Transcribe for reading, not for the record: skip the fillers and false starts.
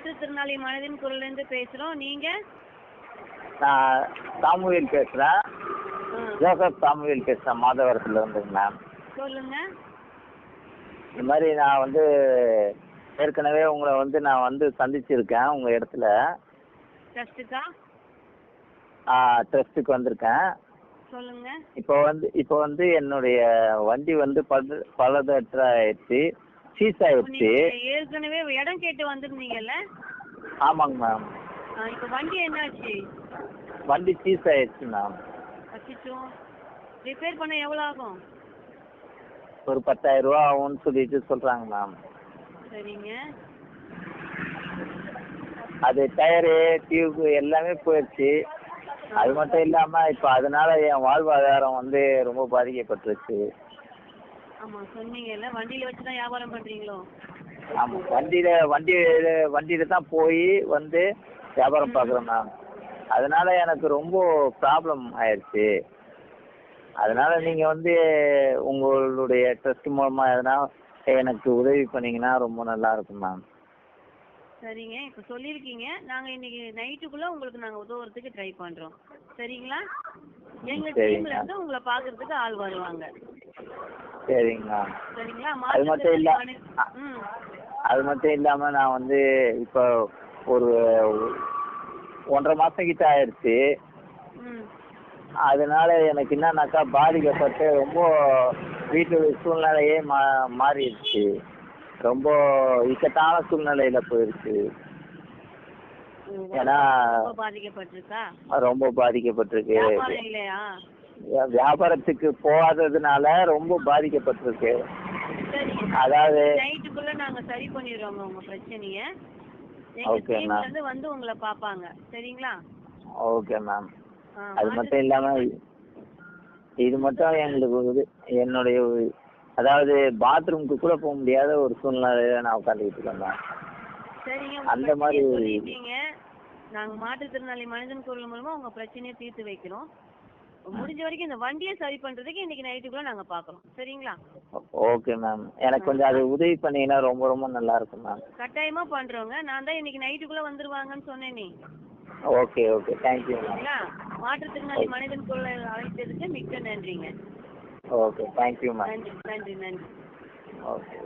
மாற்றுத்திறனாளி மனதின் குரல்லேருந்து பேசுகிறோம். நீங்கள்? நான் சாமுவேல் பேசுகிறேன். ஜோசப் சாமுவேல் பேசுகிறேன், மாதவரத்தில் இருந்துங்க மேம். சொல்லுங்கள். இந்த மாதிரி நான் வந்து ஏற்கனவே உங்களை வந்து நான் வந்து சந்திச்சிருக்கேன் உங்கள் இடத்துல. ட்ரஸ்ட்டுக்கா? ட்ரஸ்ட்டுக்கு வந்திருக்கேன். சொல்லுங்க. இப்போ வந்து என்னுடைய வண்டி வந்து பழுதற்ற ஆயிடுச்சு, சீஸ் ஆயிடுச்சு. ஏற்கனவே இடம் கேட்டு வந்திருந்தீங்கல்ல? ஆமாங்க மேம். இப்போ வண்டி என்னாச்சு? வண்டி சீஸ் ஆயிடுச்சு மேம். அச்சோ, ரிப்பேர் பண்ண எவ்வளோ ஆகும்? ஒரு 10,000 ரூபா ஆகும்னு சொல்லிட்டு சொல்கிறாங்க மேம். சரிங்க. அது டயரு, டியூப் எல்லாமே போயிடுச்சு. அது மட்டும் இல்லாமல் இப்போ அதனால என் வாழ்வாதாரம் வந்து ரொம்ப பாதிக்கப்பட்டுருச்சு. ஆமாம், சொன்னீங்கல்ல, வண்டியில் வச்சு தான் வியாபாரம் பண்ணுறீங்களோ? ஆமாம், வண்டியில் தான் போய் வந்து வியாபாரம் பார்க்குறேன் மேம். அதனால எனக்கு ரொம்ப ப்ராப்ளம் ஆயிடுச்சு. அதனால நீங்கள் வந்து உங்களுடைய ட்ரஸ்ட் மூலமாக எதனா எனக்கு உதவி பண்ணிங்கன்னா ரொம்ப நல்லா இருக்கும் மேம். சரிங்க, இப்போ சொல்லியிருக்கீங்க. நாங்கள் இன்னைக்கு நைட்டுக்குள்ளே உங்களுக்கு நாங்கள் உதவுறதுக்கு ட்ரை பண்ணுறோம். சரிங்களா? எங்கள் டீம்ல இருந்து உங்களை பார்க்கறதுக்கு ஆள் வருவாங்க. சரிங்க. சரிங்களா? அது மட்டும் இல்லாமல் நான் வந்து இப்போ ஒரு 1.5 மாதம் கிட்ட ஆயிடுச்சு. அதனால எனக்கு என்னன்னாக்கா பாதிக்கப்பட்டு ரொம்ப வீட்டு சூழ்நிலையே மாறிடுச்சு. ரொம்ப இக்கட்டான சூழ்நிலையில போயிடுச்சு. ஏன்னா ரொம்ப பாதிக்கப்பட்டிருக்கு. வியாபாரத்துக்கு போகாததுனால ரொம்ப பாதிக்கப்பட்டிருக்கு. அதாவது நைட்டுக்குள்ள நாங்க சரி பண்ணிடுறோம் உங்க பிரச்சனையை. Okay ma'am. வந்து உங்களை பாப்பாங்க. சரிங்களா? Okay ma'am. அது மட்டும் இல்லாம இது மட்டும் எங்களுக்கு என்னுடைய அதாவது பாத்ரூமுக்கு கூட போக முடியாத ஒரு சூழ்நிலையில நான் உட்காந்துக்கிட்டு இருக்கேன். சரிங்க, அந்த மாதிரி நாங்க மாற்றுத்திறனாளி மனிதன் குரல் மூலமா உங்க பிரச்சனையை தீர்த்து வைக்கிறோம். முடிஞ்ச வரைக்கும் இந்த வண்டியை சரி பண்றதுக்கு இன்னைக்கு நைட்டுக்குள்ள நாங்க பாக்குறோம். சரிங்களா? Okay ma'am. எனக்கு கொஞ்சம் அது உதவி பண்ணீங்கன்னா ரொம்ப ரொம்ப நல்லா இருக்கும் மேம். கட்டாயமா பண்றோங்க. நான் தான் இன்னைக்கு நைட்டுக்குள்ள வந்துருவாங்கன்னு சொன்னேனே. Okay okay, thank you ma'am. மாற்றுத்திறனாளி மனிதன் குரலை அழைத்ததுக்கு மிக்க நன்றிங்க. Okay, thank you ma'am. நன்றி நன்றி நன்றி. ஓகே.